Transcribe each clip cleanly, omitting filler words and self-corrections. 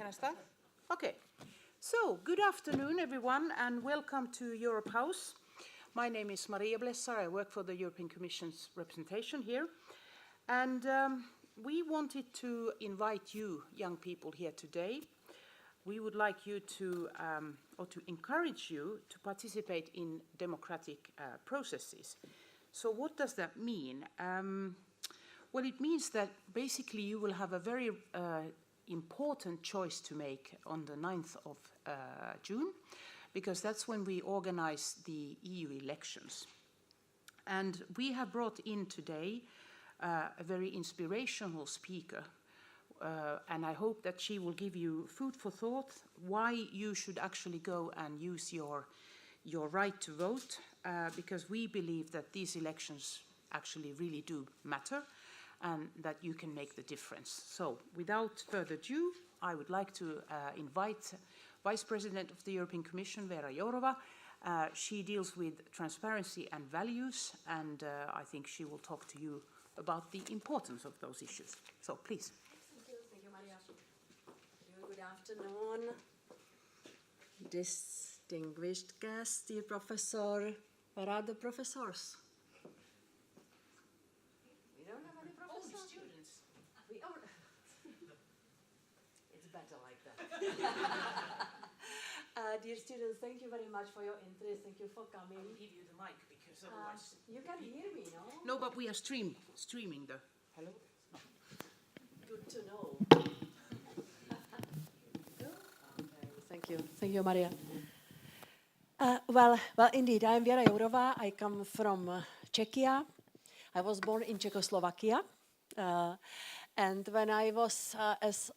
Can I start? Okay. So, good afternoon, everyone, and welcome to Europe House. My name is Maria Blessar. I work for the European Commission's representation here. And we wanted to invite you, young people, here today. We would like you to, or to encourage you to participate in democratic processes. So what does that mean? Well, it means that basically you will have a very important choice to make on the 9th of June, because that's when we organize the EU elections. And we have brought in today a very inspirational speaker, and I hope that she will give you food for thought why you should actually go and use your right to vote, because we believe that these elections actually really do matter and that you can make the difference. So without further ado, I would like to invite Vice President of the European Commission, Věra Jourová. She deals with transparency and values, and I think she will talk to you about the importance of those issues. So please. Thank you, Maria. Good afternoon, distinguished guests, dear professor. Where are the professors? We don't have any professors. Oh, students. We are. It's better like that. Dear students, thank you very much for your interest. Thank you for coming. I will give you the mic because otherwise... You can hear me, no? No, but we are streaming the... Hello? No. Good to know. Okay, thank you, Maria. Well, indeed, I am Věra Jourová. I come from Czechia. I was born in Czechoslovakia. And when I was as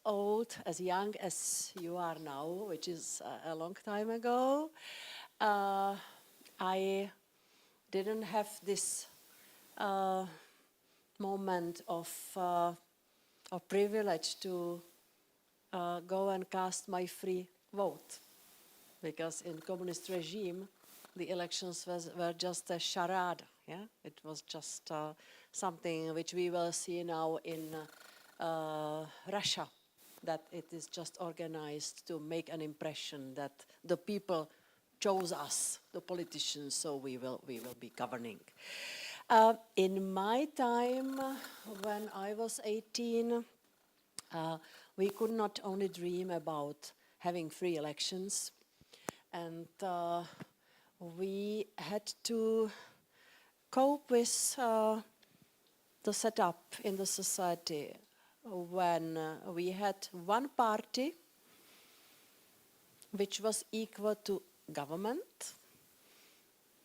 young as you are now, which is a long time ago, I didn't have this moment of privilege to go and cast my free vote. Because in communist regime, the elections were just a charade. Yeah? It was just something which we will see now in Russia, that it is just organized to make an impression that the people chose us, the politicians, so we will be governing. In my time, when I was 18, we could not only dream about having free elections, and we had to cope with the setup in the society when we had one party which was equal to government,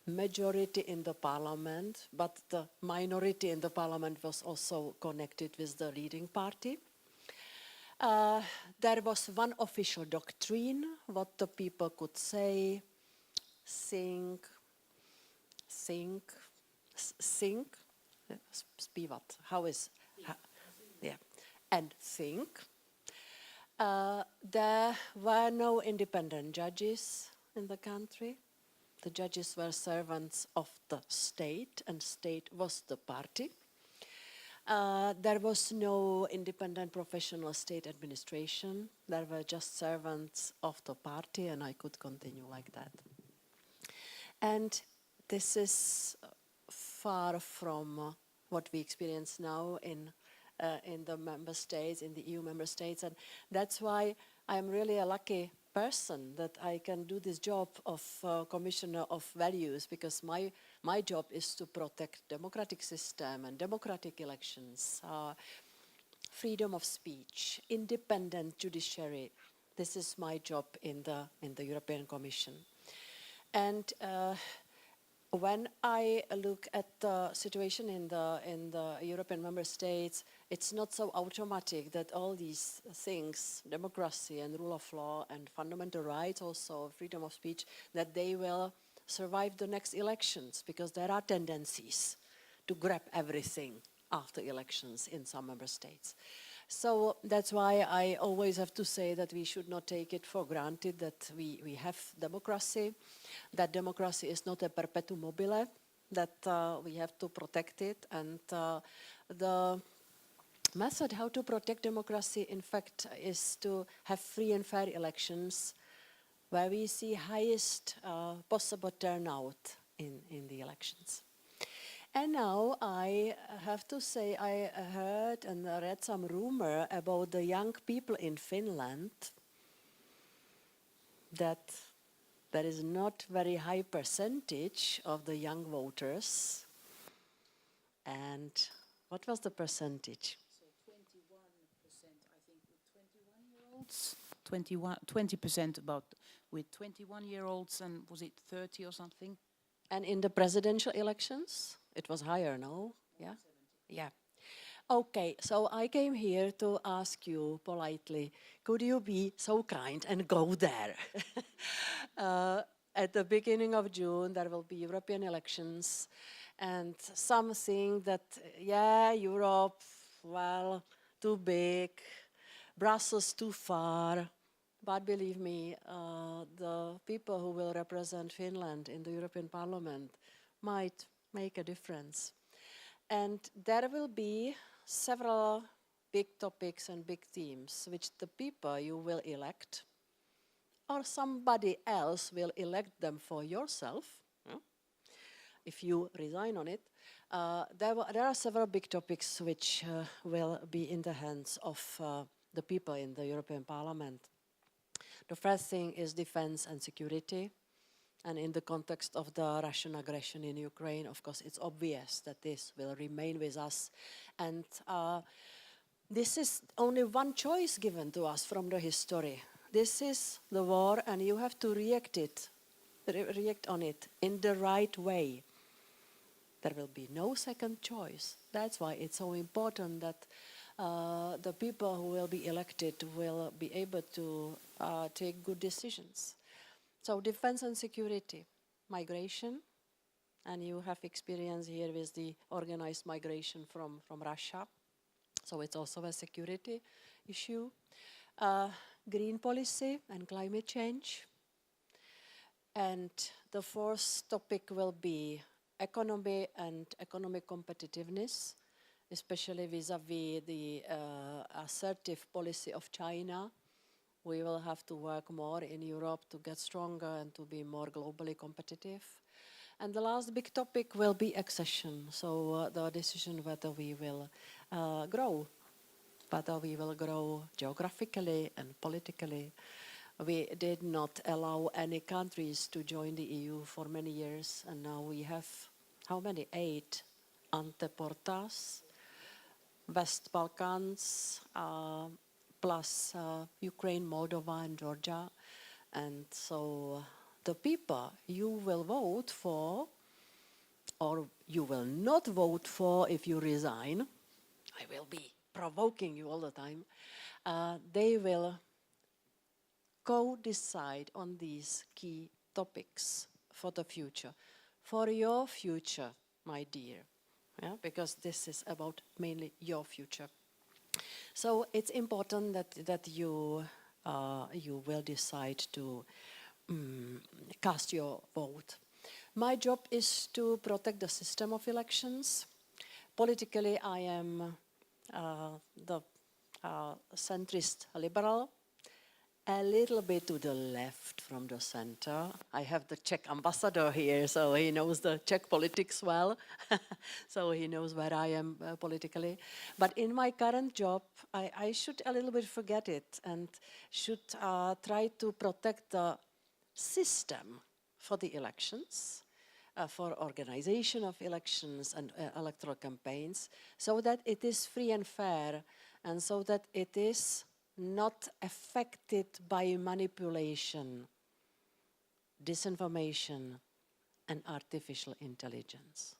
majority in the parliament, but the minority in the parliament was also connected with the leading party. There was one official doctrine, what the people could say, think, zpívat, and think. There were no independent judges in the country. The judges were servants of the state, and state was the party. There was no independent professional state administration. There were just servants of the party, and I could continue like that. And this is far from what we experience now in the member states, in the EU member states, and that's why I'm really a lucky person that I can do this job of Commissioner of Values, because my job is to protect democratic system and democratic elections, freedom of speech, independent judiciary. This is my job in the European Commission. And when I look at the situation in the European member states, it's not so automatic that all these things, democracy and rule of law and fundamental rights, also freedom of speech, that they will survive the next elections, because there are tendencies to grab everything after elections in some member states. So that's why I always have to say that we should not take it for granted that we have democracy, that democracy is not a perpetuum mobile, that we have to protect it, and the best method how to protect democracy, in fact, is to have free and fair elections where we see highest possible turnout in the elections. And now I have to say I heard and read some rumor about the young people in Finland that there is not very high percentage of the young voters. And what was the percentage? So 21%, I think, with 21-year-olds. 20% about with 21-year-olds, and was it 30 or something? And in the presidential elections, it was higher, no? Yeah? 70. Yeah. Okay, so I came here to ask you politely, could you be so kind and go there? At the beginning of June, there will be European elections, and some think that, yeah, Europe, well, too big, Brussels too far. But believe me, the people who will represent Finland in the European Parliament might make a difference. And there will be several big topics and big themes which the people you will elect or somebody else will elect them for yourself, if you resign on it. There are several big topics which will be in the hands of the people in the European Parliament. The first thing is defense and security. And in the context of the Russian aggression in Ukraine, of course, it's obvious that this will remain with us. And this is only one choice given to us from the history. This is the war, and you have to react on it in the right way. There will be no second choice. That's why it's so important that the people who will be elected will be able to take good decisions. So defense and security, migration, and you have experience here with the organized migration from Russia. So it's also a security issue. Green policy and climate change. And the fourth topic will be economy and economic competitiveness, especially vis-à-vis the assertive policy of China. We will have to work more in Europe to get stronger and to be more globally competitive. And the last big topic will be accession. So the decision whether we will grow, whether we will grow geographically and politically. We did not allow any countries to join the EU for many years, and now we have, how many? 8 ante portas, West Balkans, plus Ukraine, Moldova, and Georgia. And so the people you will vote for, or you will not vote for if you resign, I will be provoking you all the time, they will co-decide on these key topics for the future, for your future, my dear, yeah? Because this is about mainly your future. So it's important that you will decide to cast your vote. My job is to protect the system of elections. Politically, I am the centrist liberal, a little bit to the left from the center. I have the Czech ambassador here, so he knows the Czech politics well. So he knows where I am politically. But in my current job, I should a little bit forget it and should try to protect the system for the elections, for organization of elections and electoral campaigns, so that it is free and fair, and so that it is not affected by manipulation, disinformation, and artificial intelligence.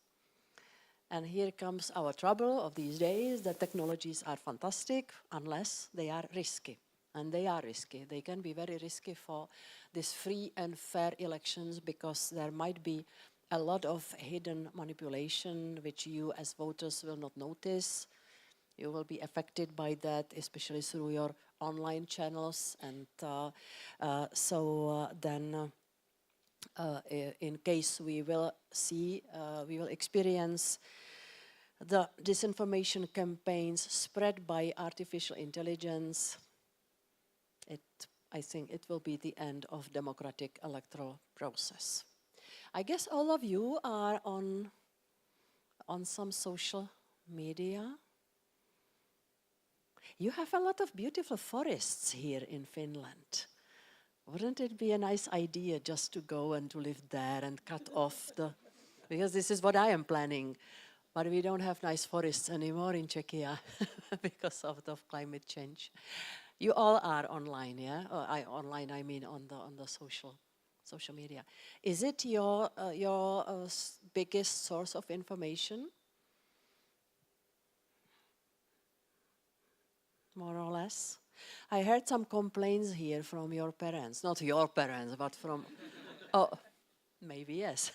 And here comes our trouble of these days, that technologies are fantastic unless they are risky. And they are risky. They can be very risky for these free and fair elections because there might be a lot of hidden manipulation which you as voters will not notice. You will be affected by that, especially through your online channels. And then in case we will experience the disinformation campaigns spread by artificial intelligence, I think it will be the end of democratic electoral process. I guess all of you are on some social media. You have a lot of beautiful forests here in Finland. Wouldn't it be a nice idea just to go and to live there and cut off because this is what I am planning. But we don't have nice forests anymore in Czechia because of the climate change. You all are online, yeah? I mean on the social media. Is it your biggest source of information? More or less. I heard some complaints here from your parents, not your parents, but from, maybe yes,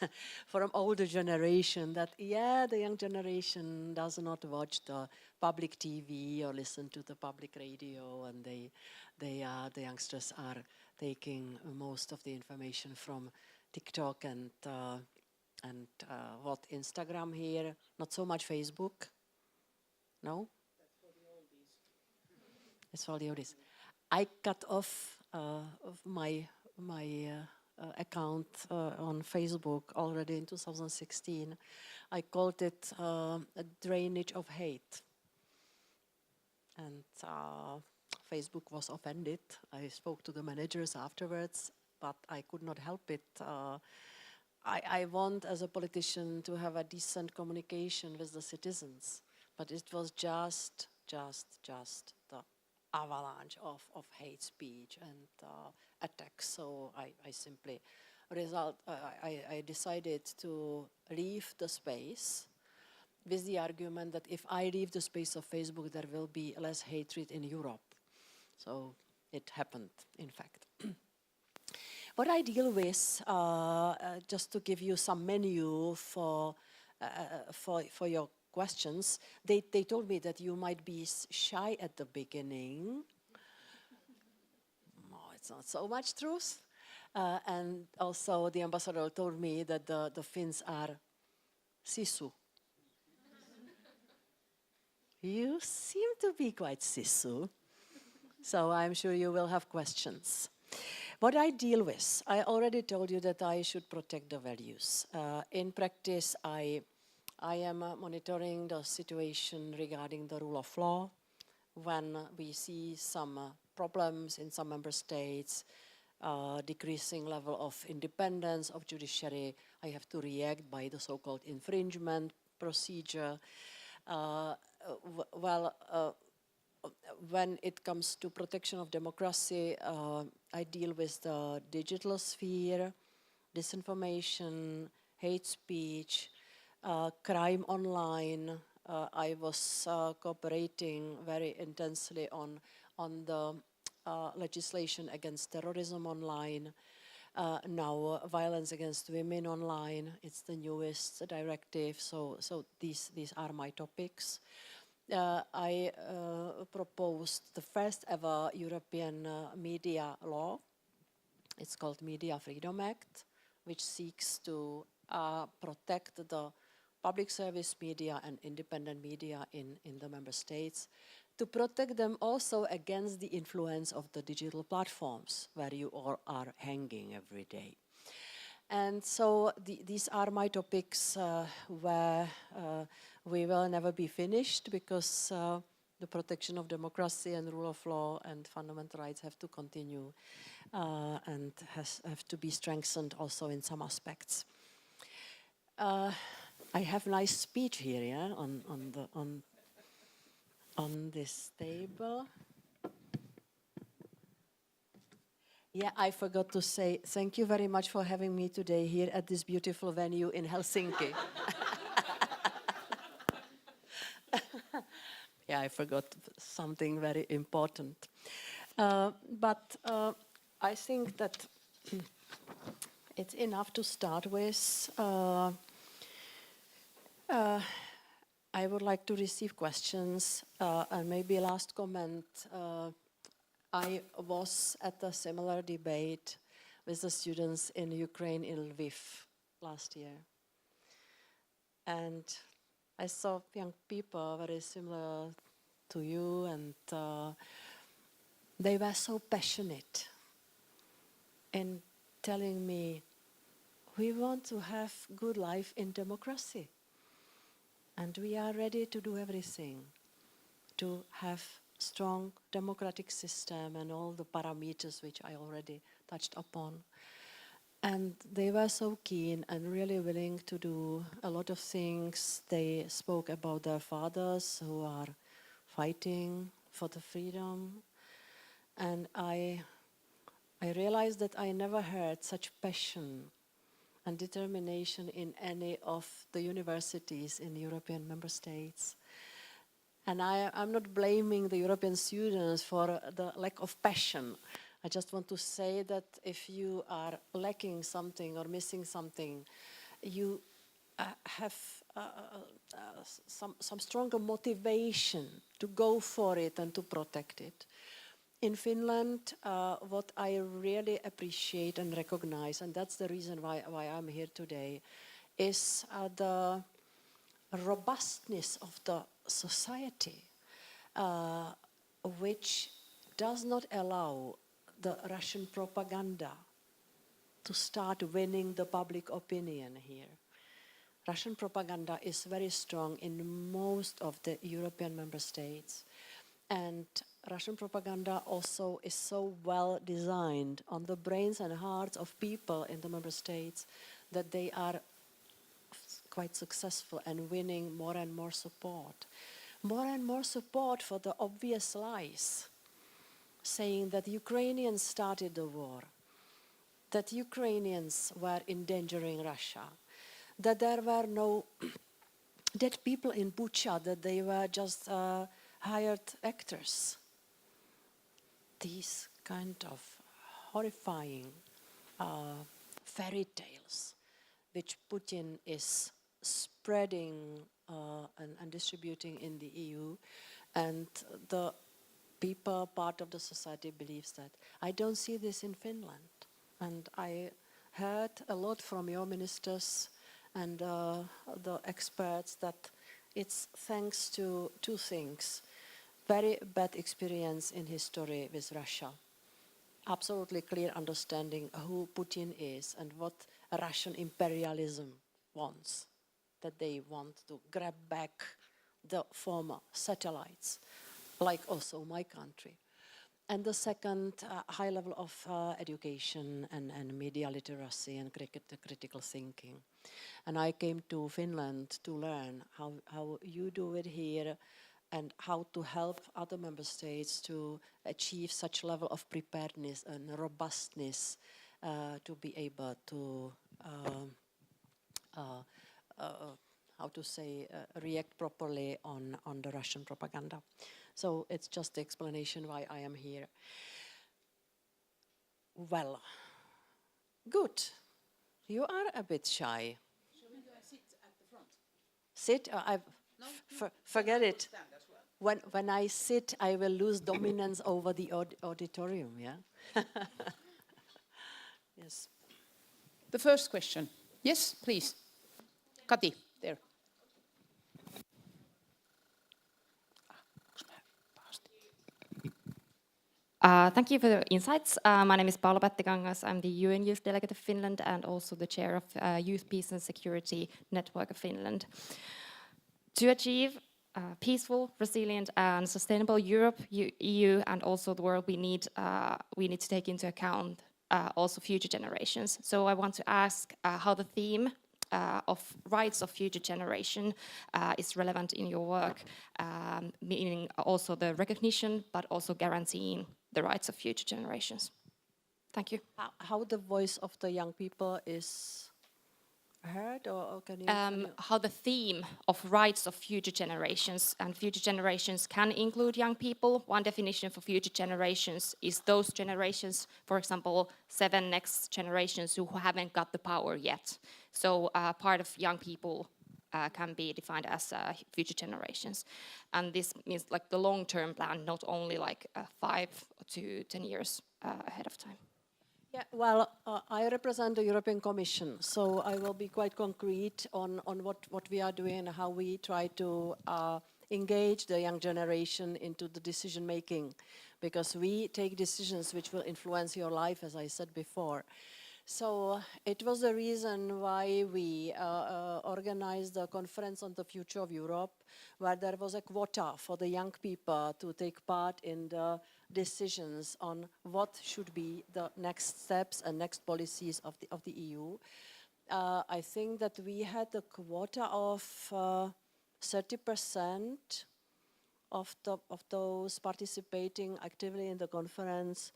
from older generation that, the young generation does not watch the public TV or listen to the public radio, and the youngsters are taking most of the information from TikTok and Instagram here, not so much Facebook. No? It's for the oldies. I cut off my account on Facebook already in 2016. I called it a drainage of hate. And Facebook was offended. I spoke to the managers afterwards, but I could not help it. I want, as a politician, to have a decent communication with the citizens, but it was just the avalanche of hate speech and attacks. So I simply I decided to leave the space with the argument that if I leave the space of Facebook, there will be less hatred in Europe. So it happened, in fact. What I deal with, just to give you some menu for your questions, they told me that you might be shy at the beginning. No, it's not so much truth. And also the ambassador told me that the Finns are sisu. You seem to be quite sisu. So I'm sure you will have questions. What I deal with, I already told you that I should protect the values. In practice, I am monitoring the situation regarding the rule of law. When we see some problems in some member states, decreasing level of independence of judiciary, I have to react by the so-called infringement procedure. When it comes to protection of democracy, I deal with the digital sphere, disinformation, hate speech, crime online. I was cooperating very intensely on the legislation against terrorism online. Now violence against women online, it's the newest directive, so these are my topics. I proposed the first ever European media law. It's called Media Freedom Act, which seeks to protect the public service media and independent media in the member states, to protect them also against the influence of the digital platforms where you all are hanging every day. And so these are my topics where we will never be finished, because the protection of democracy and rule of law and fundamental rights have to continue and have to be strengthened also in some aspects. I have nice speech here, yeah, on this table. Yeah, I forgot to say thank you very much for having me today here at this beautiful venue in Helsinki. Yeah, I forgot something very important. But I think that it's enough to start with. I would like to receive questions, and maybe last comment. I was at a similar debate with the students in Ukraine, in Lviv, last year. And I saw young people very similar to you, and they were so passionate in telling me, we want to have good life in democracy, and we are ready to do everything to have strong democratic system and all the parameters which I already touched upon. And they were so keen and really willing to do a lot of things. They spoke about their fathers who are fighting for the freedom. And I realized that I never heard such passion and determination in any of the universities in European member states. And I'm not blaming the European students for the lack of passion. I just want to say that if you are lacking something or missing something, you have some stronger motivation to go for it and to protect it. In Finland, what I really appreciate and recognize, and that's the reason why I'm here today, is the robustness of the society, which does not allow the Russian propaganda to start winning the public opinion here. Russian propaganda is very strong in most of the European member states, and Russian propaganda also is so well designed on the brains and hearts of people in the member states that they are quite successful and winning more and more support. More and more support for the obvious lies, saying that Ukrainians started the war, that Ukrainians were endangering Russia, that there were no dead people in Bucha, that they were just hired actors. These kind of horrifying fairy tales which Putin is spreading and distributing in the EU, and the people, part of the society believes that. I don't see this in Finland, and I heard a lot from your ministers and the experts that it's thanks to two things. Very bad experience in history with Russia. Absolutely clear understanding who Putin is and what Russian imperialism wants. That they want to grab back the former satellites, like also my country. And the second, high level of education and media literacy and critical thinking. And I came to Finland to learn how you do it here and how to help other member states to achieve such level of preparedness and robustness to be able to react properly on the Russian propaganda. So it's just the explanation why I am here. Well, good. You are a bit shy. Sit at the front. Sit? Forget it. Stand as well. When I sit, I will lose dominance over the auditorium, yeah? Yes. The first question. Yes, please. Kati, there. Thank you for the insights. My name is Paula Pättikangas. I'm the UN Youth Delegate of Finland and also the chair of Youth Peace and Security Network of Finland. To achieve peaceful, resilient and sustainable Europe, EU and also the world, we need to take into account also future generations. So I want to ask how the theme of rights of future generation is relevant in your work, meaning also the recognition, but also guaranteeing the rights of future generations. Thank you. How the voice of the young people is heard, or can you? How the theme of rights of future generations, and future generations can include young people. One definition for future generations is those generations, for example, 7 next generations who haven't got the power yet. So part of young people can be defined as future generations. And this means like the long-term plan, not only like 5 to 10 years ahead of time. Yeah, well, I represent the European Commission, so I will be quite concrete on what we are doing and how we try to engage the young generation into the decision making, because we take decisions which will influence your life, as I said before. So it was the reason why we organized the conference on the future of Europe, where there was a quota for the young people to take part in the decisions on what should be the next steps and next policies of the EU. I think that we had a quota of 30% of those participating actively in the conference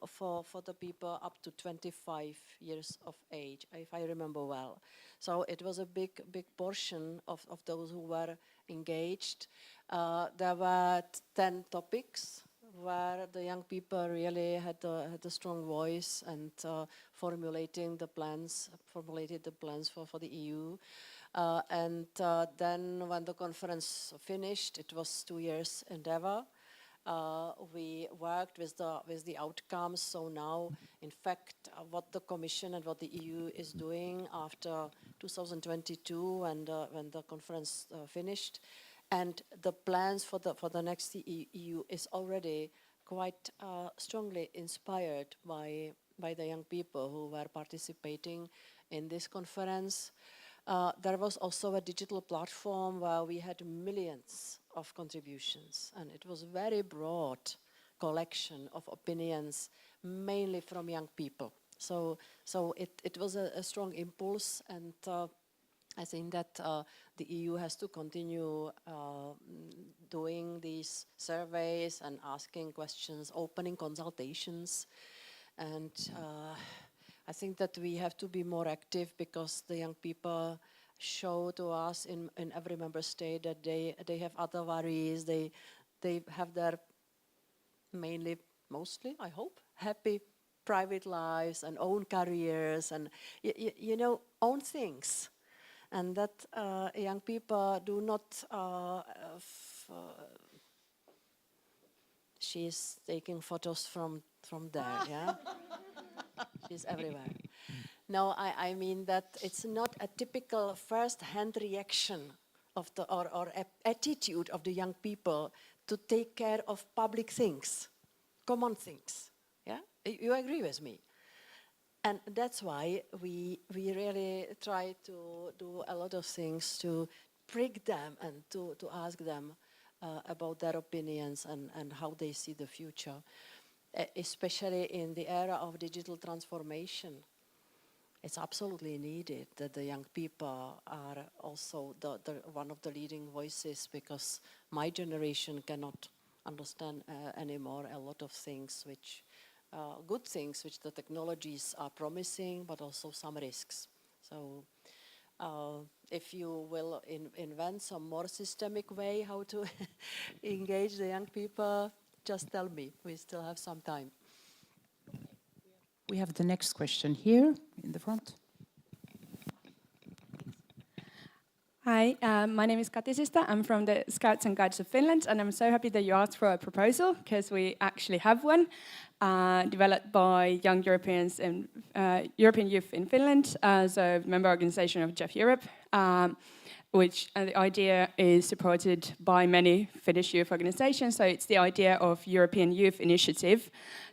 for the people up to 25 years of age, if I remember well. So it was a big portion of those who were engaged. There were 10 topics where the young people really had a strong voice and formulated the plans for the EU. And then when the conference finished, it was 2 years endeavor. We worked with the outcomes. So now, in fact, what the Commission and what the EU is doing after 2022, and when the conference finished, and the plans for the next EU is already quite strongly inspired by the young people who were participating in this conference. There was also a digital platform where we had millions of contributions, and it was a very broad collection of opinions, mainly from young people. So it was a strong impulse, and I think that the EU has to continue doing these surveys and asking questions, opening consultations, and I think that we have to be more active, because the young people show to us in every member state that they have other worries. They have their mostly, I hope, happy private lives and own careers and you know, own things, and that young people do not. She's taking photos from there, yeah. She's everywhere. No, I mean that it's not a typical first-hand reaction of the or attitude of the young people to take care of public things, common things. Yeah, you agree with me? And that's why we really try to do a lot of things to prick them and to ask them about their opinions and how they see the future. Especially in the era of digital transformation, it's absolutely needed that the young people are also the one of the leading voices, because my generation cannot understand anymore a lot of things, which good things which the technologies are promising, but also some risks. So if you will invent some more systemic way how to engage the young people, just tell me. We still have some time. We have the next question here in the front. Hi, my name is Kati Sista. I'm from the Scouts and Guides of Finland, and I'm so happy that you asked for a proposal, because we actually have one developed by young Europeans and European youth in Finland as a member organization of Jeff Europe, which the idea is supported by many Finnish youth organizations. So it's the idea of European Youth Initiative.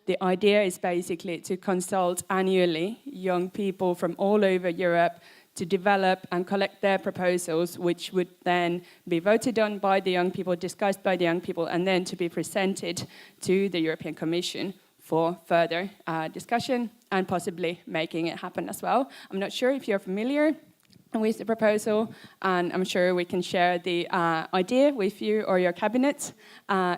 The idea is basically to consult annually young people from all over Europe to develop and collect their proposals, which would then be voted on by the young people, discussed by the young people, and then to be presented to the European Commission for further discussion and possibly making it happen as well. I'm not sure if you're familiar with the proposal, and I'm sure we can share the idea with you or your cabinet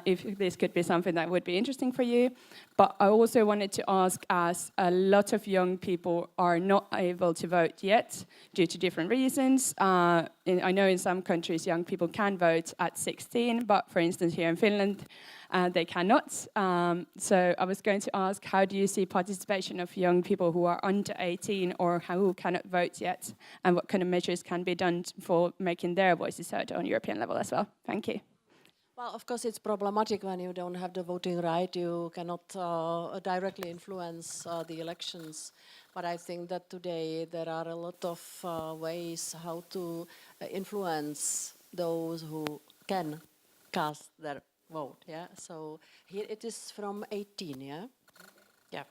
if this could be something that would be interesting for you. But I also wanted to ask, as a lot of young people are not able to vote yet due to different reasons. I know in some countries young people can vote at 16, but for instance here in Finland they cannot. So I was going to ask, how do you see participation of young people who are under 18 or who cannot vote yet, and what kind of measures can be done for making their voices heard on European level as well? Thank you. Well, of course, it's problematic when you don't have the voting right. You cannot directly influence the elections. But I think that today there are a lot of ways how to influence those who can cast their vote. Yeah. So here it is from 18. Yeah. Yeah.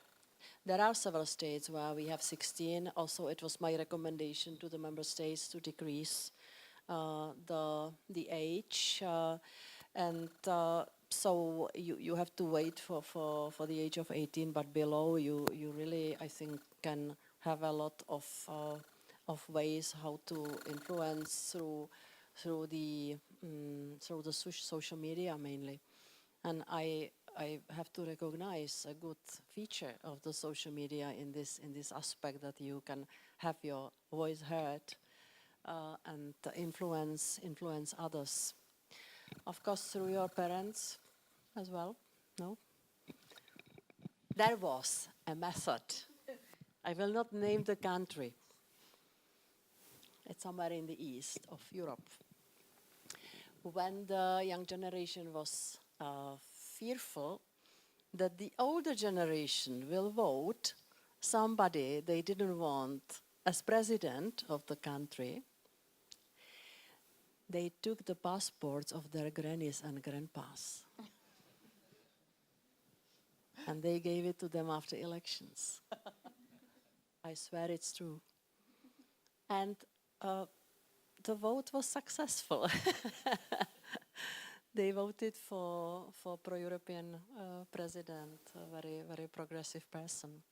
There are several states where we have 16. Also, it was my recommendation to the member states to decrease the age. And so you have to wait for the age of 18, but below you really, I think, can have a lot of ways how to influence through the social media mainly. And I have to recognize a good feature of the social media in this aspect, that you can have your voice heard and influence others. Of course, through your parents as well, no? There was a method. I will not name the country. It's somewhere in the east of Europe. When the young generation was fearful that the older generation will vote somebody they didn't want as president of the country, they took the passports of their grannies and grandpas. And they gave it to them after elections. I swear it's true. And the vote was successful. They voted for pro-European president, a very, very progressive person.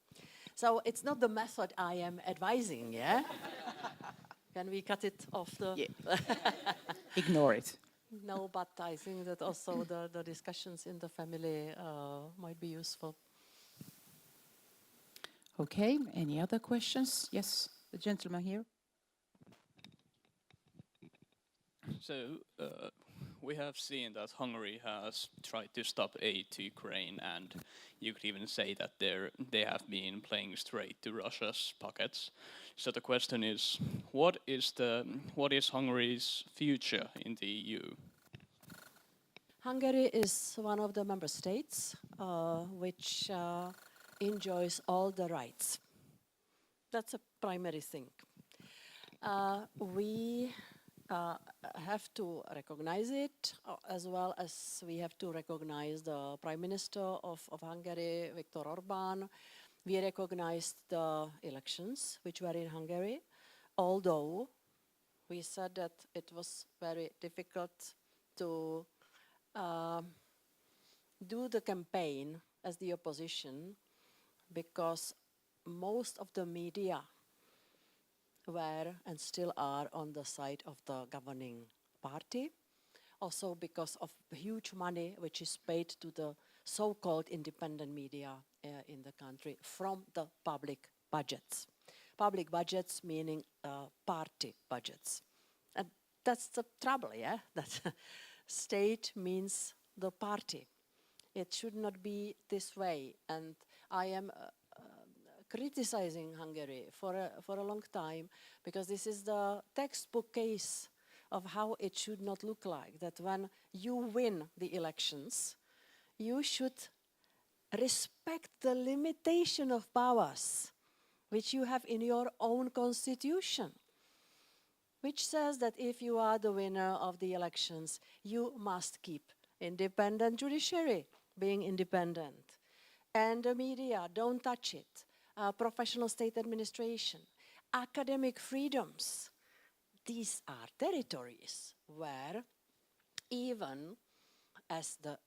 So it's not the method I am advising, yeah? Can we cut it off the... Yeah. Ignore it. No, but I think that also the discussions in the family might be useful. Okay, any other questions? Yes, the gentleman here. So we have seen that Hungary has tried to stop aid to Ukraine, and you could even say that they have been playing straight to Russia's pockets. So the question is, what is Hungary's future in the EU? Hungary is one of the member states which enjoys all the rights. That's a primary thing. We have to recognize it, as well as we have to recognize the Prime Minister of Hungary, Viktor Orbán. We recognized the elections which were in Hungary, although we said that it was very difficult to do the campaign as the opposition, because most of the media were and still are on the side of the governing party. Also because of huge money which is paid to the so-called independent media in the country from the public budgets. Public budgets meaning party budgets. And that's the trouble, yeah? That state means the party. It should not be this way. And I am criticizing Hungary for a long time, because this is the textbook case of how it should not look like. That when you win the elections, you should respect the limitation of powers which you have in your own constitution, which says that if you are the winner of the elections, you must keep independent judiciary being independent, and the media, don't touch it. Professional state administration, academic freedoms. These are territories where even as the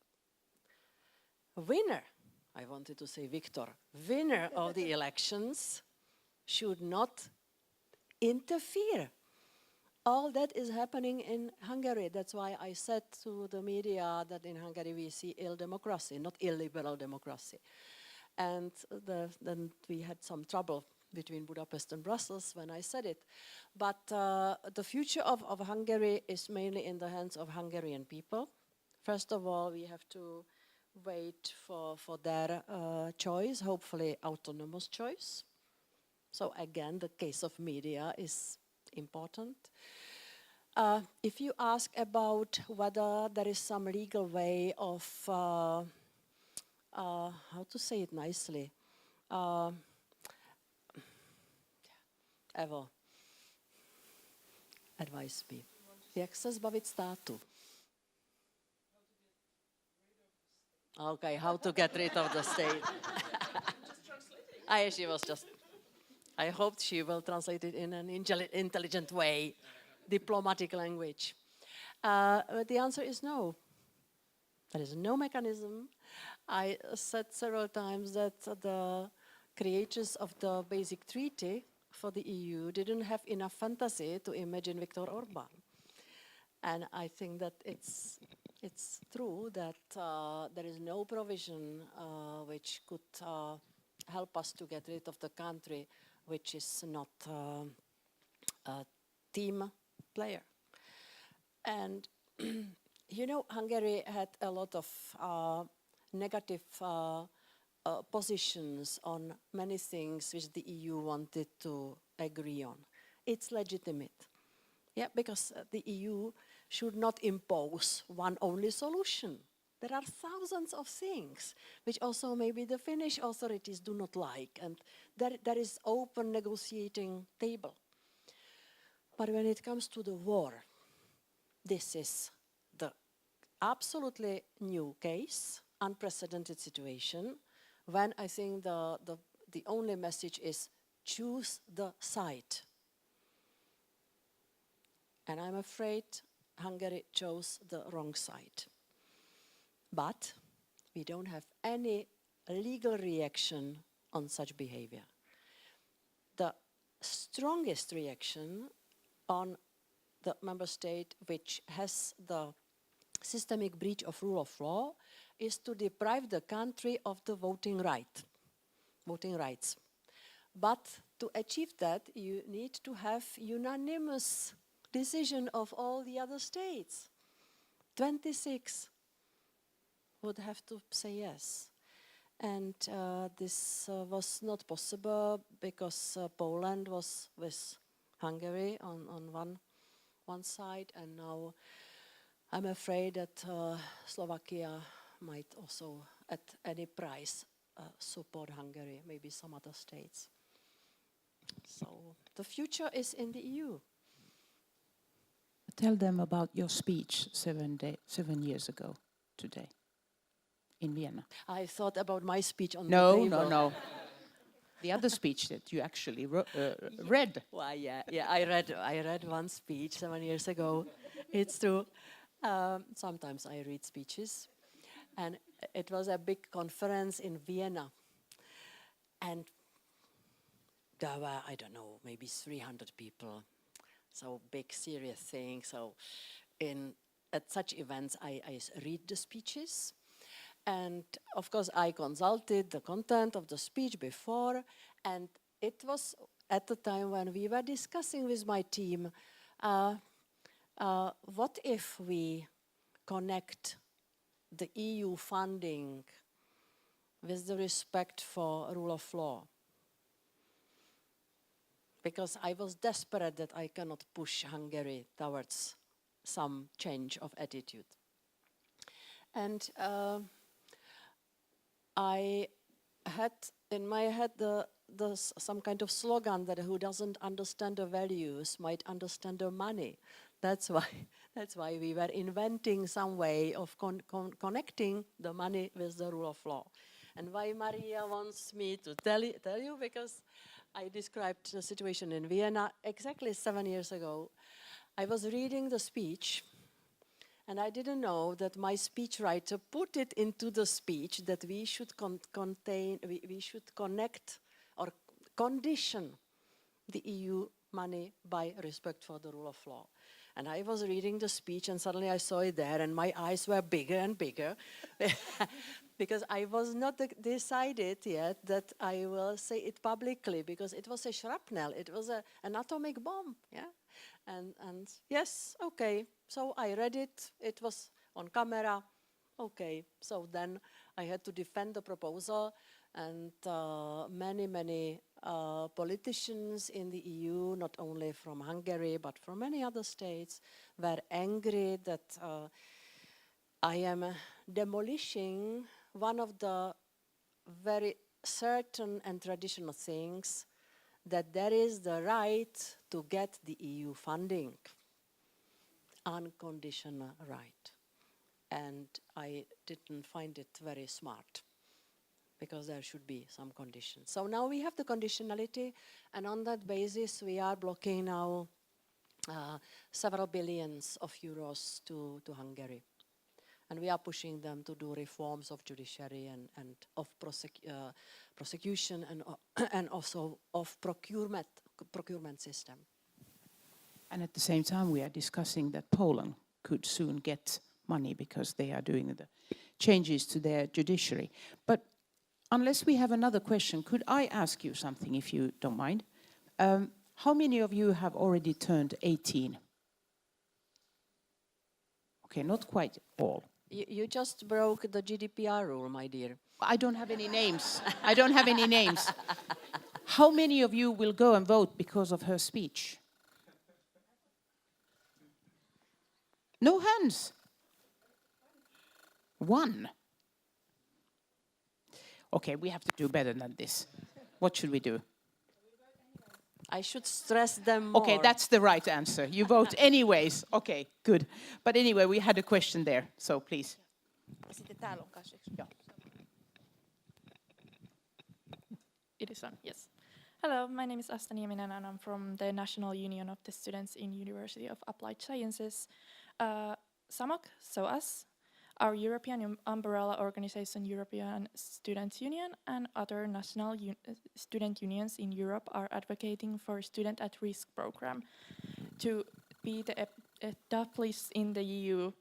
winner, I wanted to say victor, winner of the elections should not interfere. All that is happening in Hungary. That's why I said to the media that in Hungary we see ill democracy, not illiberal democracy. And then we had some trouble between Budapest and Brussels when I said it. But the future of Hungary is mainly in the hands of Hungarian people. First of all, we have to wait for their choice, hopefully autonomous choice. So again, the case of media is important. If you ask about whether there is some legal way of, how to say it nicely, Evo, advise me. Jak se zbavit státu? Okay, how to get rid of the state. She was just, I hoped she will translate it in an intelligent way, diplomatic language. But the answer is no. There is no mechanism. I said several times that the creators of the basic treaty for the EU didn't have enough fantasy to imagine Viktor Orban. And I think that it's true that there is no provision which could help us to get rid of the country which is not a team player. And you know, Hungary had a lot of negative positions on many things which the EU wanted to agree on. It's legitimate. Yeah, because the EU should not impose one only solution. There are thousands of things which also maybe the Finnish authorities do not like, and there is open negotiating table. But when it comes to the war, this is the absolutely new case, unprecedented situation, when I think the only message is choose the side. And I'm afraid Hungary chose the wrong side. But we don't have any legal reaction on such behavior. The strongest reaction on the member state which has the systemic breach of rule of law is to deprive the country of the voting rights. But to achieve that, you need to have unanimous decision of all the other states. 26 would have to say yes. And this was not possible because Poland was with Hungary on one side, and now I'm afraid that Slovakia might also at any price support Hungary, maybe some other states. So the future is in the EU. Tell them about your speech 7 years ago today in Vienna. I thought about my speech on the No, table. no. The other speech that you actually read. Well, yeah, I read one speech 7 years ago. It's true. Sometimes I read speeches, and it was a big conference in Vienna, and there were, I don't know, maybe 300 people. So big, serious thing. So at such events, I read the speeches. And of course, I consulted the content of the speech before. And it was at the time when we were discussing with my team, what if we connect the EU funding with the respect for rule of law? Because I was desperate that I cannot push Hungary towards some change of attitude. And I had in my head some kind of slogan that who doesn't understand the values might understand the money. That's why we were inventing some way of connecting the money with the rule of law. And why Maria wants me to tell you, because I described the situation in Vienna exactly 7 years ago. I was reading the speech, and I didn't know that my speechwriter put it into the speech that we should we should connect or condition the EU money by respect for the rule of law. And I was reading the speech, and suddenly I saw it there, and my eyes were bigger and bigger, because I was not decided yet that I will say it publicly, because it was a shrapnel, it was an atomic bomb, yeah? And yes, okay, so I read it, it was on camera, okay, so then I had to defend the proposal, and many politicians in the EU, not only from Hungary but from many other states, were angry that I am demolishing one of the very certain and traditional things, that there is the right to get the EU funding, unconditional right. And I didn't find it very smart, because there should be some conditions. So now we have the conditionality, and on that basis we are blocking now several billions of euros to Hungary. And we are pushing them to do reforms of judiciary and of prosecution and also of procurement system. And at the same time, we are discussing that Poland could soon get money because they are doing the changes to their judiciary. But unless we have another question, could I ask you something, if you don't mind? How many of you have already turned 18? Okay, not quite all. You just broke the GDPR rule, my dear. I don't have any names. I don't have any names. How many of you will go and vote because of her speech? No hands. One. Okay, we have to do better than this. What should we do? I should stress them more. Okay, that's the right answer. You vote anyways. Okay, good. But anyway, we had a question there, so please. It is on, yes. Hello, my name is Asta Nieminen and I'm from the National Union of the Students in University of Applied Sciences. SAMOK, so us, our European umbrella organization, European Students' Union, and other national student unions in Europe are advocating for student at risk program to be the top list in the EU.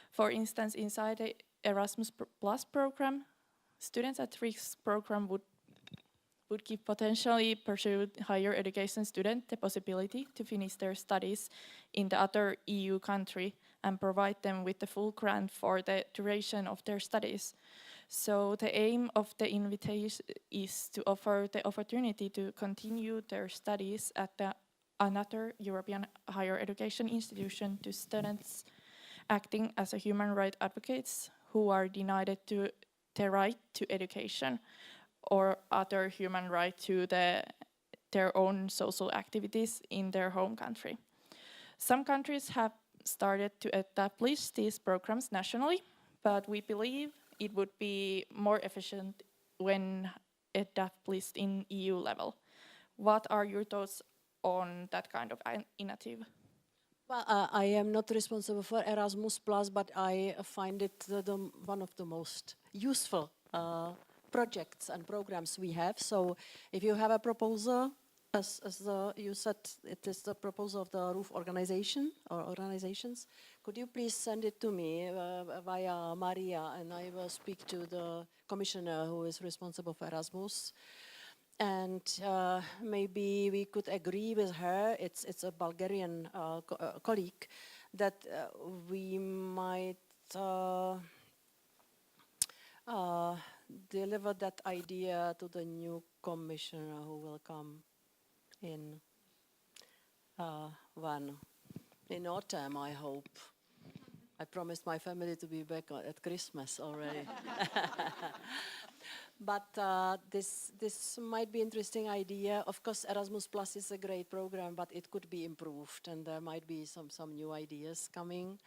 For instance, inside the Erasmus Plus program, students at risk program would give potentially pursued higher education student the possibility to finish their studies in the other EU country and provide them with the full grant for the duration of their studies. So the aim of the invitation is to offer the opportunity to continue their studies at another European higher education institution to students acting as a human rights advocates who are denied to the right to education or other human right to their own social activities in their home country. Some countries have started to establish these programs nationally, but we believe it would be more efficient when established in EU level. What are your thoughts on that kind of initiative? Well, I am not responsible for Erasmus Plus, but I find it one of the most useful projects and programs we have. So if you have a proposal, as you said, it is the proposal of the roof organization or organizations, could you please send it to me via Maria, and I will speak to the commissioner who is responsible for Erasmus. And maybe we could agree with her, it's a Bulgarian colleague, that we might deliver that idea to the new commissioner who will come in in autumn, I hope. I promised my family to be back at Christmas already. But this might be an interesting idea. Of course, Erasmus Plus is a great program, but it could be improved, and there might be some new ideas coming.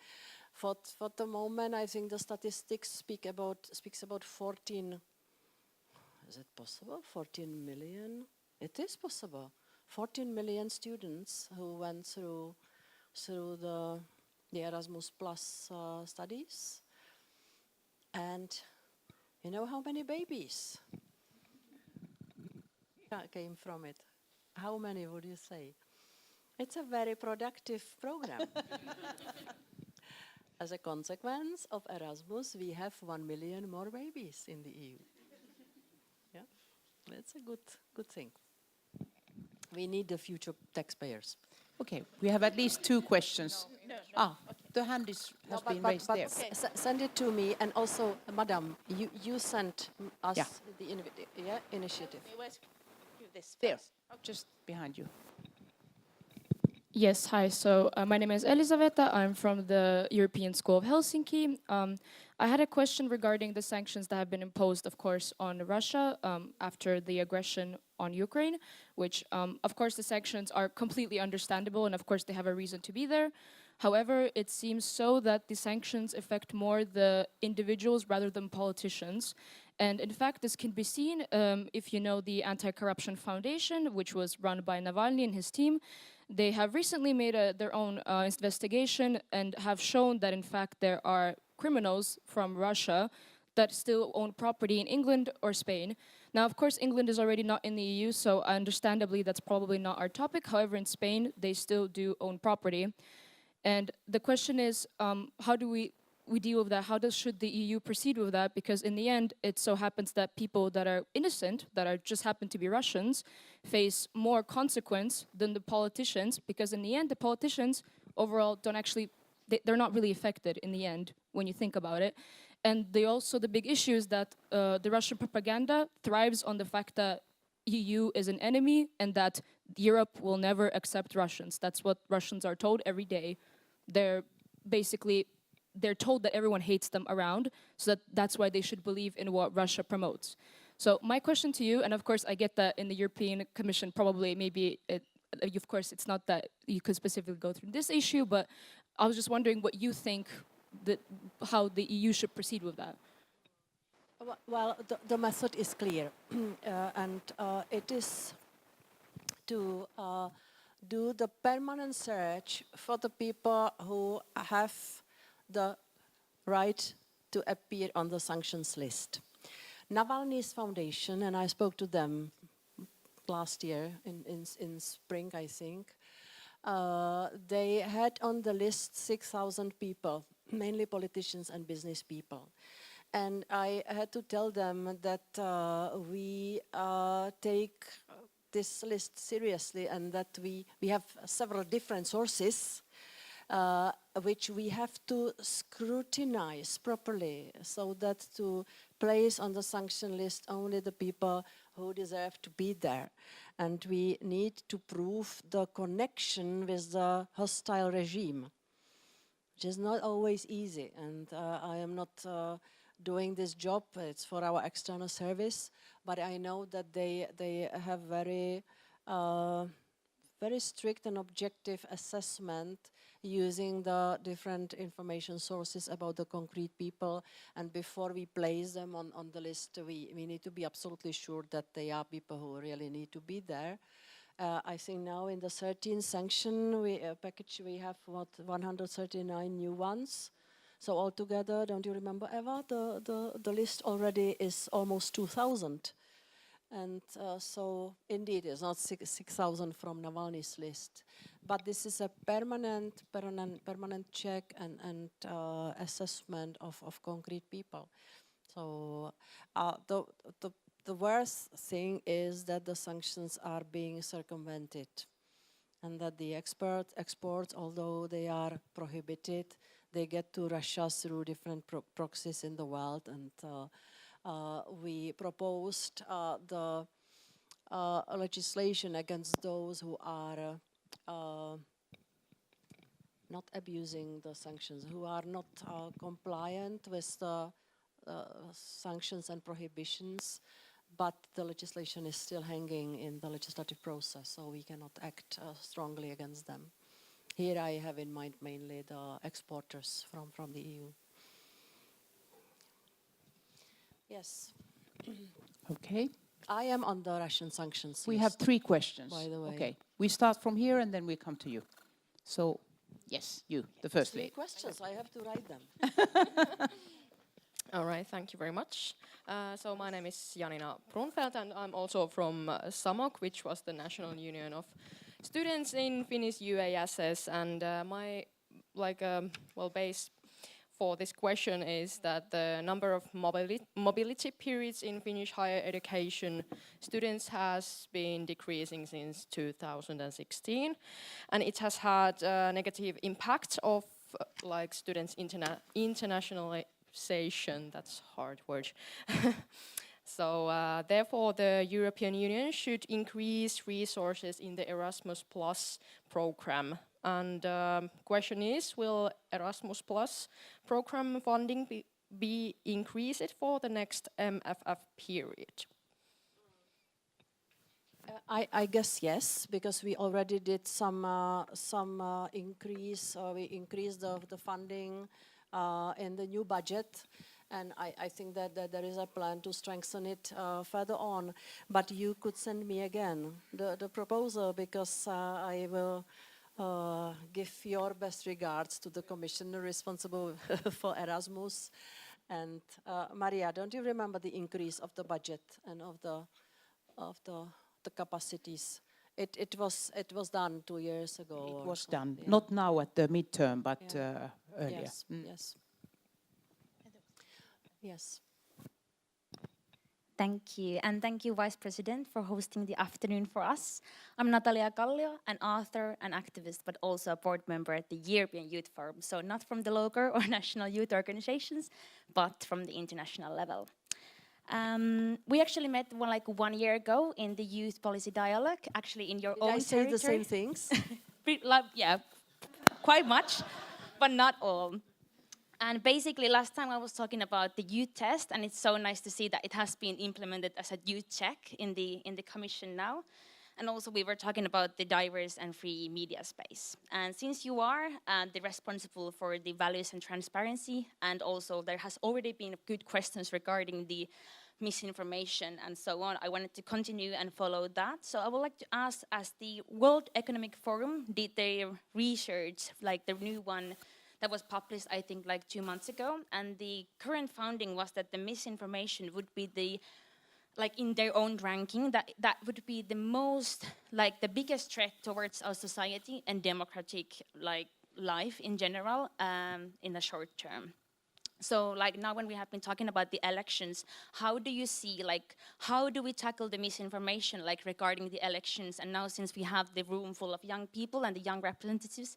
For the moment, I think the statistics speaks about 14. Is it possible? 14 million? It is possible. 14 million students who went through the Erasmus Plus studies, and you know how many babies came from it? How many would you say? It's a very productive program. As a consequence of Erasmus, we have 1 million more babies in the EU. Yeah, that's a good thing. We need the future taxpayers. Okay, we have at least two questions. Okay. The hand has been raised there. Send it to me, and also, Madam, you sent us the initiative. This there, just behind you. Yes, hi. So my name is Elisaveta. I'm from the European School of Helsinki. I had a question regarding the sanctions that have been imposed, of course, on Russia after the aggression on Ukraine, which, of course, the sanctions are completely understandable, and of course, they have a reason to be there. However, it seems so that the sanctions affect more the individuals rather than politicians. And in fact, this can be seen if you know the Anti-Corruption Foundation, which was run by Navalny and his team. They have recently made their own investigation and have shown that, in fact, there are criminals from Russia that still own property in England or Spain. Now, of course, England is already not in the EU, so understandably, that's probably not our topic. However, in Spain, they still do own property. And the question is, how do we deal with that? Should the EU proceed with that? Because in the end, it so happens that people that are innocent, that are just happen to be Russians, face more consequence than the politicians. Because in the end, the politicians overall don't actually, they're not really affected in the end when you think about it. And the big issue is that the Russian propaganda thrives on the fact that EU is an enemy and that Europe will never accept Russians. That's what Russians are told every day. They're told that everyone hates them around, so that's why they should believe in what Russia promotes. So my question to you, and of course I get that in the European Commission probably of course it's not that you could specifically go through this issue, but I was just wondering what you think, how the EU should proceed with that. Well, the method is clear, and it is to do the permanent search for the people who have the right to appear on the sanctions list. Navalny's foundation, and I spoke to them last year in spring, I think, they had on the list 6,000 people, mainly politicians and business people. And I had to tell them that we take this list seriously and that we have several different sources which we have to scrutinize properly so that to place on the sanction list only the people who deserve to be there. And we need to prove the connection with the hostile regime, which is not always easy. And I am not doing this job, it's for our external service, but I know that they have very strict and objective assessment using the different information sources about the concrete people, and before we place them on the list, we need to be absolutely sure that they are people who really need to be there. I think now in the 13th sanction package we have 139 new ones. So altogether, don't you remember, Eva, the list already is almost 2,000. And so indeed it's not 6,000 from Navalny's list. But this is a permanent check and assessment of concrete people. So the worst thing is that the sanctions are being circumvented and that the exports, although they are prohibited, they get to Russia through different proxies in the world. And we proposed the legislation against those who are not abusing the sanctions, who are not compliant with the sanctions and prohibitions, but the legislation is still hanging in the legislative process, so we cannot act strongly against them. Here I have in mind mainly the exporters from the EU. Yes. Okay. I am on the Russian sanctions We list, have 3 questions. by the way. Okay. We start from here and then we come to you. So, yes, you, the first 3 lady. questions, I have to write them. All right, thank you very much. So my name is Janina Brunfeldt and I'm also from SAMOK, which was the National Union of Students in Finnish UASS. And my base for this question is that the number of mobility periods in Finnish higher education students has been decreasing since 2016, and it has had a negative impact of students' internationalization. That's a hard word. So therefore, the European Union should increase resources in the Erasmus Plus program. And question is, will Erasmus Plus program funding be increased for the next MFF period? I guess yes, because we already did some increase. We increased the funding in the new budget, and I think that there is a plan to strengthen it further on. But you could send me again the proposal, because I will give your best regards to the commissioner responsible for Erasmus. And Maria, don't you remember the increase of the budget and of the capacities? It was done 2 years ago. It was so, done, yeah. not now at the midterm, but earlier. Yes, yes. Yes. Thank you, and thank you, Vice President, for hosting the afternoon for us. I'm Natalia Kallio, an author and activist, but also a board member at the European Youth Forum. So not from the local or national youth organizations, but from the international level. We actually met 1 year ago in the Youth Policy Dialogue, actually in your Did own I say territory. the same things? Yeah, quite much, but not all. And basically, last time I was talking about the youth test, and it's so nice to see that it has been implemented as a youth check in the Commission now. And also, we were talking about the diverse and free media space. And since you are the responsible for the values and transparency, and also there has already been good questions regarding the misinformation and so on, I wanted to continue and follow that. So I would like to ask, as the World Economic Forum did their research, like the new one that was published, I think, 2 months ago, and the current finding was that the misinformation would be the, in their own ranking, that would be the most, the biggest threat towards our society and democratic, life in general, in the short term. So, now when we have been talking about the elections, how do you see, how do we tackle the misinformation, regarding the elections? And now, since we have the room full of young people and the young representatives,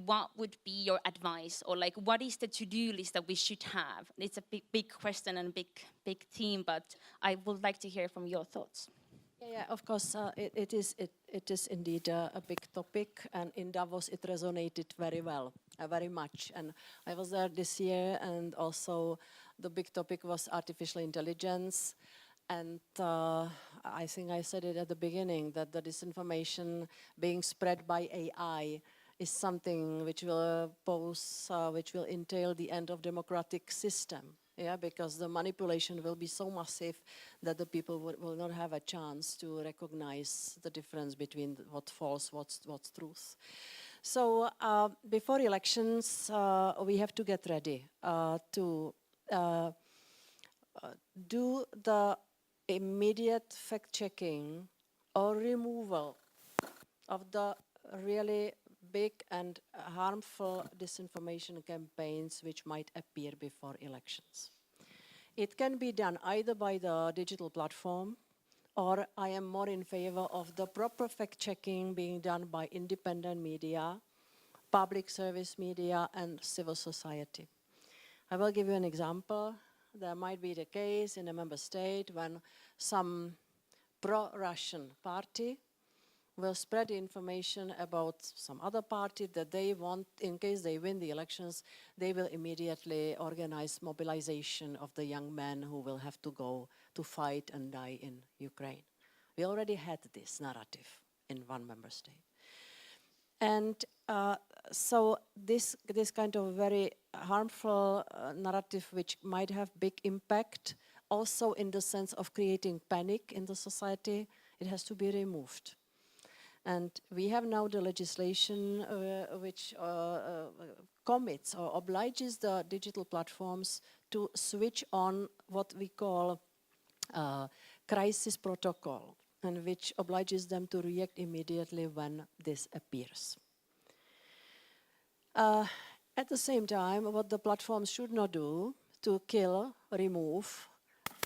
what would be your advice? Or, what is the to-do list that we should have? It's a big question and big theme, but I would like to hear from your thoughts. Yeah, of course, it is indeed a big topic, and in Davos it resonated very much. And I was there this year, and also the big topic was artificial intelligence. And I think I said it at the beginning, that the disinformation being spread by AI is something which will which will entail the end of democratic system. Yeah, because the manipulation will be so massive that the people will not have a chance to recognize the difference between what's false, what's truth. So before elections, we have to get ready to do the immediate fact-checking or removal of the really big and harmful disinformation campaigns which might appear before elections. It can be done either by the digital platform, or I am more in favor of the proper fact-checking being done by independent media, public service media, and civil society. I will give you an example. There might be the case in a member state when some pro-Russian party will spread information about some other party that they want, in case they win the elections, they will immediately organize mobilization of the young men who will have to go to fight and die in Ukraine. We already had this narrative in one member state. And so this kind of very harmful narrative, which might have big impact, also in the sense of creating panic in the society, it has to be removed. And we have now the legislation which commits or obliges the digital platforms to switch on what we call crisis protocol, and which obliges them to react immediately when this appears. At the same time, what the platforms should not do to kill, remove,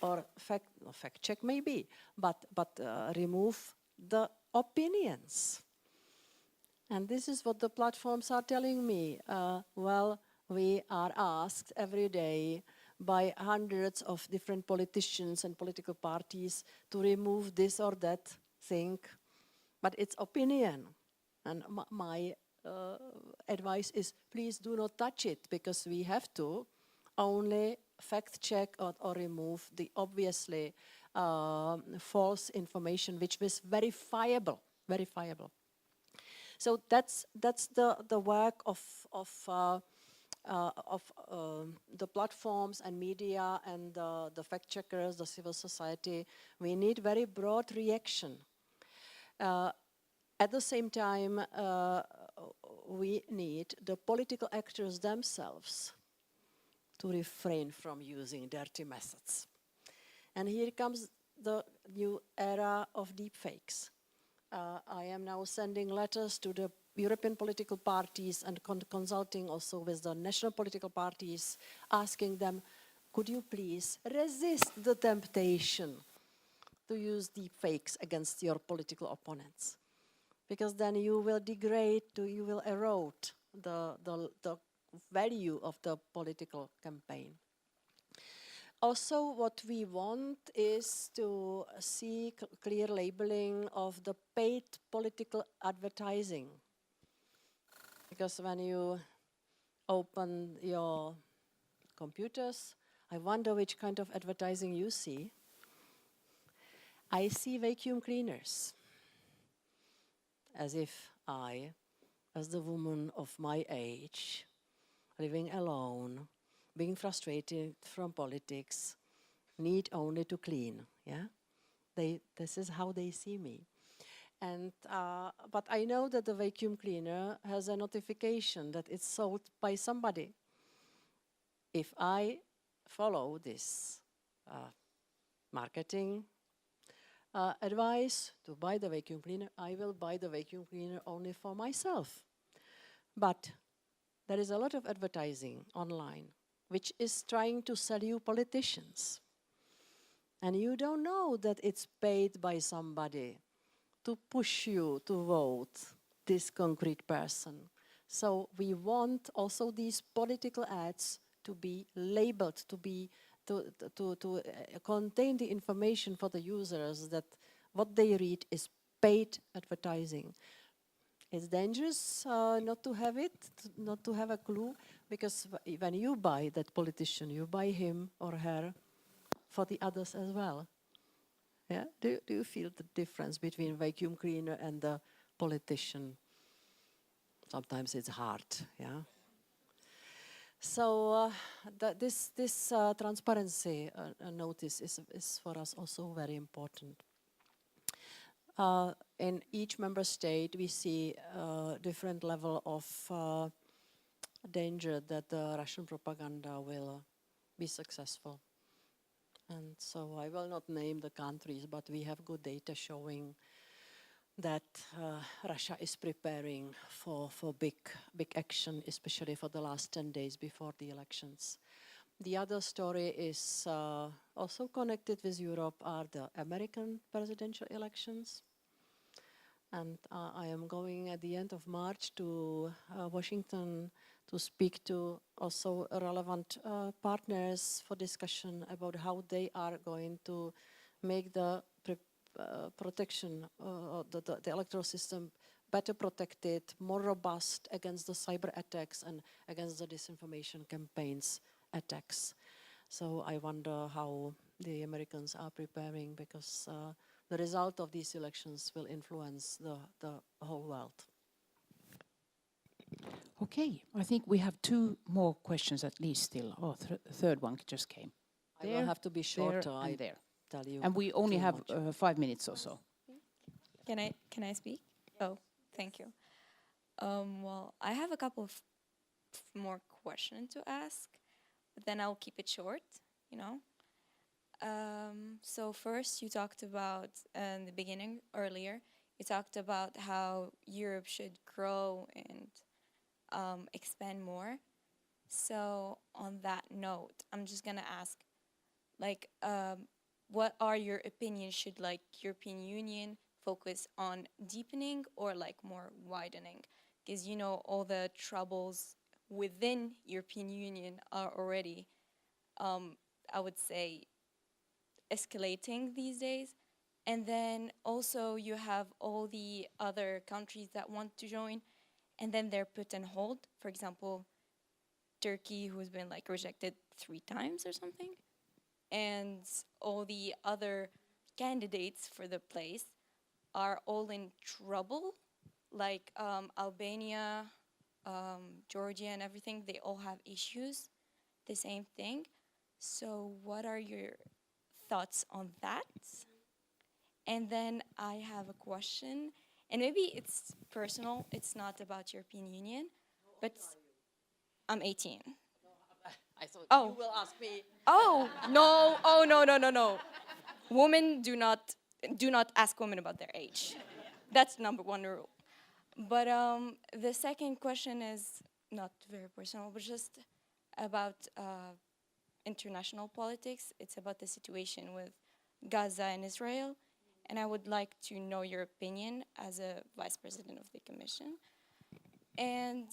or fact check maybe, but remove the opinions. And this is what the platforms are telling me. Well, we are asked every day by hundreds of different politicians and political parties to remove this or that thing, but it's opinion. And my advice is please do not touch it, because we have to only fact check or remove the obviously false information which was verifiable. So that's the work of the platforms and media and the fact checkers, the civil society. We need very broad reaction. At the same time, we need the political actors themselves to refrain from using dirty methods. And here comes the new era of deepfakes. I am now sending letters to the European political parties and consulting also with the national political parties, asking them, could you please resist the temptation to use deepfakes against your political opponents? Because then you will degrade, you will erode the value of the political campaign. Also, what we want is to see clear labeling of the paid political advertising. Because when you open your computers, I wonder which kind of advertising you see. I see vacuum cleaners. As if I, as the woman of my age, living alone, being frustrated from politics, need only to clean, yeah? This is how they see me. And, but I know that the vacuum cleaner has a notification that it's sold by somebody. If I follow this marketing advice to buy the vacuum cleaner, I will buy the vacuum cleaner only for myself. But there is a lot of advertising online which is trying to sell you politicians. And you don't know that it's paid by somebody to push you to vote this concrete person. So we want also these political ads to be labeled, to contain the information for the users that what they read is paid advertising. It's dangerous not to have it, not to have a clue, because when you buy that politician, you buy him or her for the others as well. Yeah? Do you feel the difference between vacuum cleaner and the politician? Sometimes it's hard, yeah? So this transparency notice is for us also very important. In each member state, we see a different level of danger that the Russian propaganda will be successful. And so I will not name the countries, but we have good data showing that Russia is preparing for big action, especially for the last 10 days before the elections. The other story is also connected with Europe are the American presidential elections. And I am going at the end of March to Washington to speak to also relevant partners for discussion about how they are going to make the protection, the electoral system better protected, more robust against the cyber attacks and against the disinformation campaigns attacks. So I wonder how the Americans are preparing, because the result of these elections will influence the whole world. Okay, I think we have two more questions at least still. Oh, third one just came. I will have to be shorter. There, and there. Tell you. And we only have 5 minutes or so. Can I speak? Oh, thank you. Well, I have a couple of more questions to ask, but then I'll keep it short, you know. So first, you talked about in the beginning earlier. You talked about how Europe should grow and expand more. So on that note, I'm just gonna ask, like, what are your opinions? Should like European Union focus on deepening or like more widening? Because you know all the troubles within European Union are already I would say, escalating these days. And then also you have all the other countries that want to join, and then they're put on hold. For example, Turkey, who's been like rejected 3 times or something, and all the other candidates for the place are all in trouble, like Albania, Georgia and everything. They all have issues, the same thing. So what are your thoughts on that? And then I have a question, and maybe it's personal, it's not about European Union, but I'm 18. I thought Oh. you will ask me. Oh, no, oh, no. Women do not ask women about their age. That's number 1 rule. But the second question is not very personal, but just about international politics. It's about the situation with Gaza and Israel. And I would like to know your opinion as a vice president of the commission. And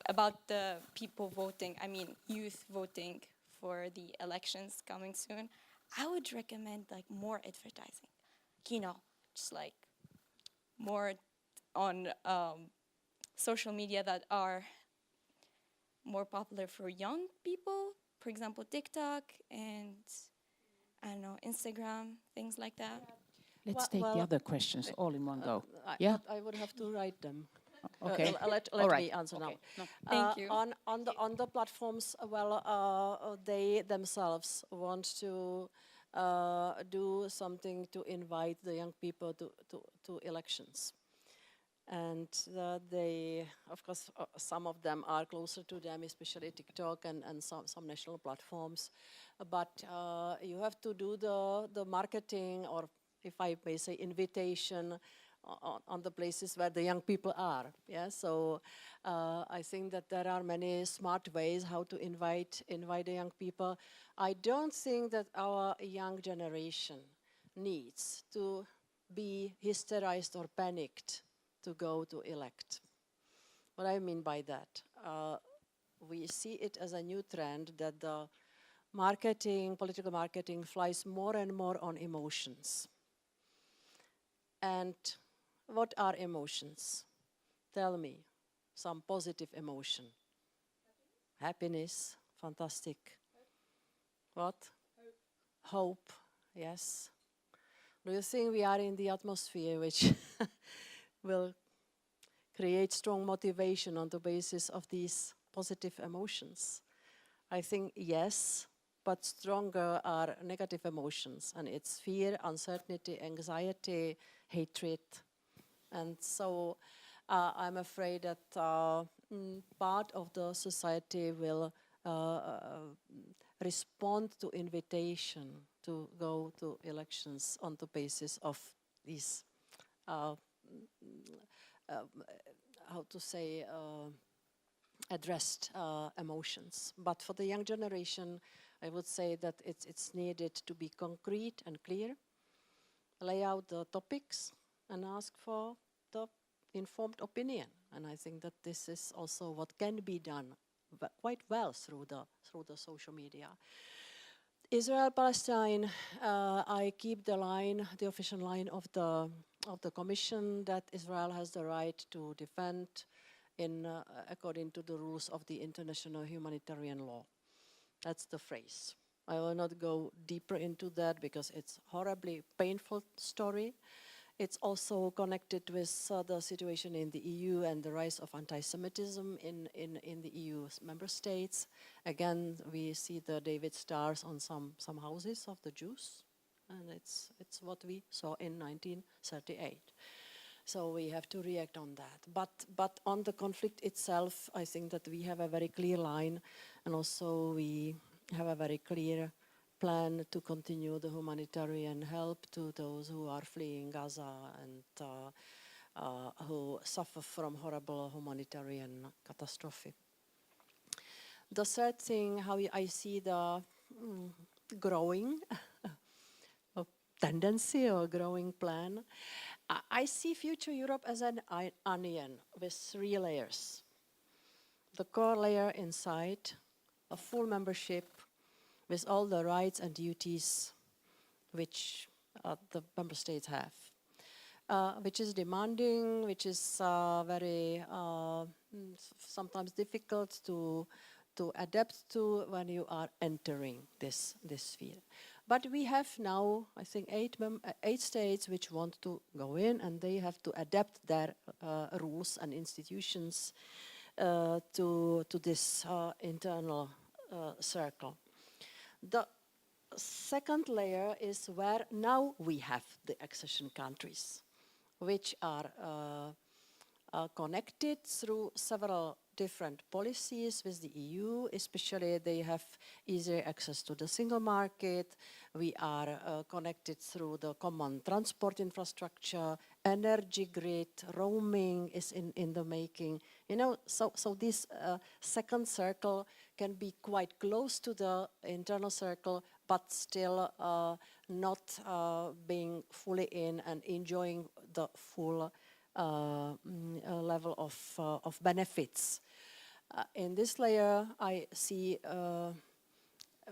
about the people voting, I mean youth voting for the elections coming soon. I would recommend like more advertising, just like more on social media that are more popular for young people. For example, TikTok and, I don't know, Instagram, things like that. Let's take the other questions all in one go. Yeah? I would have to write them. Okay. Let All right. me answer Okay. now. No. Thank you. On the platforms, they themselves want to do something to invite the young people to elections. And they, of course, some of them are closer to them, especially TikTok and some national platforms. But you have to do the marketing, or if I may say, invitation on the places where the young people are. Yeah, so I think that there are many smart ways how to invite the young people. I don't think that our young generation needs to be hysterized or panicked to go to elect. What I mean by that, we see it as a new trend that the political marketing flies more and more on emotions. And what are emotions? Tell me some positive emotion. Happiness, fantastic. What? Hope, yes. Do you think we are in the atmosphere which will create strong motivation on the basis of these positive emotions? I think yes, but stronger are negative emotions, and it's fear, uncertainty, anxiety, hatred. And so I'm afraid that part of the society will respond to invitation to go to elections on the basis of these, addressed emotions. But for the young generation, I would say that it's needed to be concrete and clear, lay out the topics and ask for the informed opinion. And I think that this is also what can be done quite well through the social media. Israel-Palestine, I keep the official line of the Commission that Israel has the right to defend according to the rules of the international humanitarian law. That's the phrase. I will not go deeper into that because it's a horribly painful story. It's also connected with the situation in the EU and the rise of anti-Semitism in the EU member states. Again, we see the David stars on some houses of the Jews, and it's what we saw in 1938. So we have to react on that. But on the conflict itself, I think that we have a very clear line, and also we have a very clear plan to continue the humanitarian help to those who are fleeing Gaza and who suffer from horrible humanitarian catastrophe. The third thing, how I see the growing tendency or growing plan, I see future Europe as an onion with 3 layers. The core layer inside, a full membership, with all the rights and duties which the member states have, which is demanding, which is very sometimes difficult to adapt to when you are entering this sphere. But we have now, I think, 8 states which want to go in, and they have to adapt their rules and institutions to this internal circle. The second layer is where now we have the accession countries, which are connected through several different policies with the EU, especially they have easier access to the single market. We are connected through the common transport infrastructure, energy grid, roaming is in the making. You know, so this second circle can be quite close to the internal circle, but still not being fully in and enjoying the full level of benefits. In this layer, I see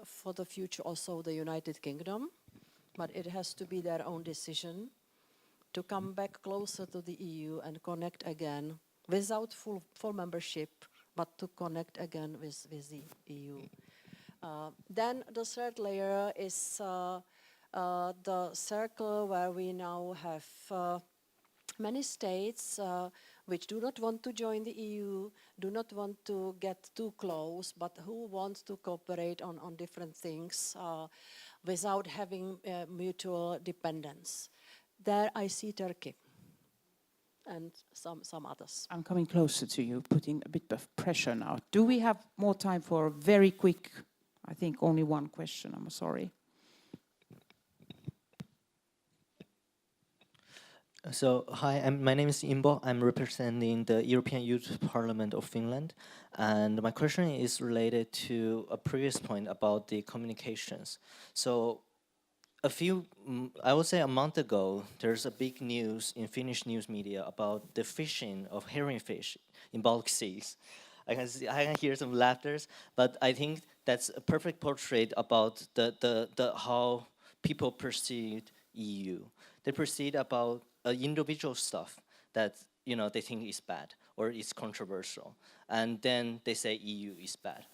for the future also the United Kingdom, but it has to be their own decision to come back closer to the EU and connect again without full membership, but to connect again with the EU. Then the third layer is the circle where we now have many states which do not want to join the EU, do not want to get too close, but who want to cooperate on different things without having mutual dependence. There I see Turkey and some others. I'm coming closer to you, putting a bit of pressure now. Do we have more time for a very quick, I think only one question, I'm sorry. So, hi, my name is Imbo. I'm representing the European Youth Parliament of Finland. And my question is related to a previous point about the communications. So, I would say a month ago, there's a big news in Finnish news media about the fishing of herring fish in Baltic seas. I can hear some laughters, but I think that's a perfect portrait about the how people perceive EU. They perceive about individual stuff that they think is bad or is controversial, and then they say EU is bad.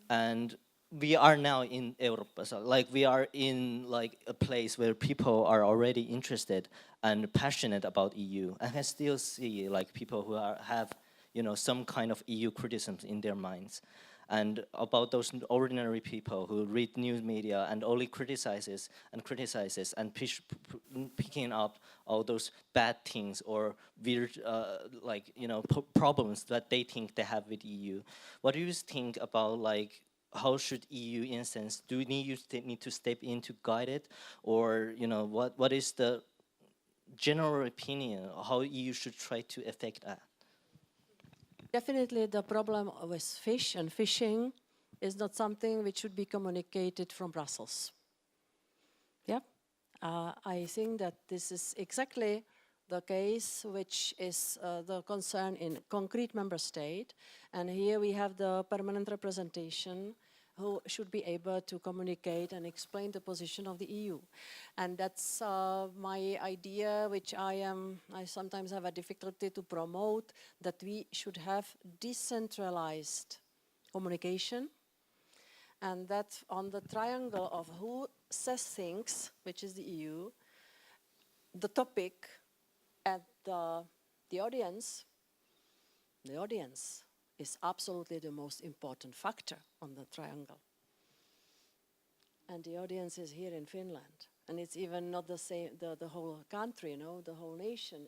And we are now in Eurooppa, like we are in like a place where people are already interested and passionate about EU, and I still see like people who have some kind of EU criticism in their minds. And about those ordinary people who read news media and only criticizes and picking up all those bad things or weird problems that they think they have with EU. What do you think about like how should EU instance? Do you need to step in to guide it, or what is the general opinion of how EU should try to affect that? Definitely the problem with fish and fishing is not something which should be communicated from Brussels. Yeah, I think that this is exactly the case which is the concern in concrete member state. And here we have the permanent representation who should be able to communicate and explain the position of the EU. And that's my idea, which I sometimes have a difficulty to promote, that we should have decentralized communication, and that on the triangle of who says things, which is the EU, the topic, and the audience is absolutely the most important factor on the triangle. And the audience is here in Finland. And it's even not the same, the whole country, the whole nation.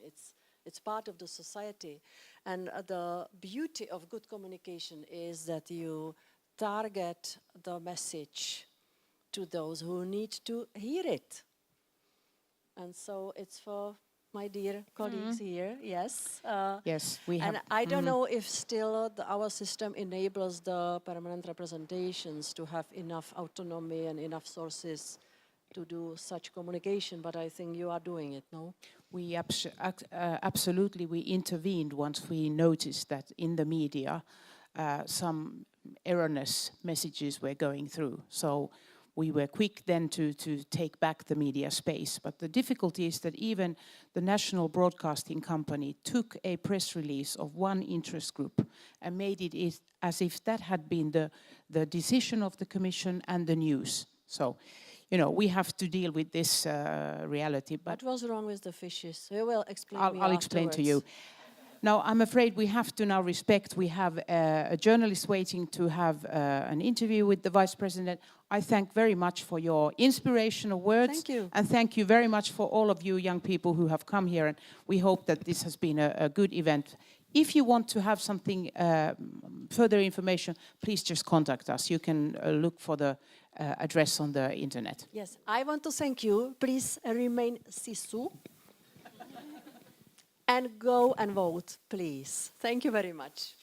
It's part of the society. And the beauty of good communication is that you target the message to those who need to hear it. And so it's for my dear colleagues here, yes. Yes, we have. And I don't know if still our system enables the permanent representations to have enough autonomy and enough sources to do such communication, but I think you are doing it, no? We absolutely, we intervened once we noticed that in the media some erroneous messages were going through. So we were quick then to take back the media space. But the difficulty is that even the national broadcasting company took a press release of one interest group and made it as if that had been the decision of the Commission and the news. So, you know, we have to deal with this reality. But what was wrong with the fishes? You will explain I'll explain to you. Now, I'm afraid we have to now respect, we have a journalist waiting to have an interview with the Vice President. I thank very much for your inspirational words. Thank you. And thank you very much for all of you young people who have come here. And we hope that this has been a good event. If you want to have something, further information, please just contact us. You can look for the address on the internet. Yes, I want to thank you. Please remain sisu. And go and vote, please. Thank you very much.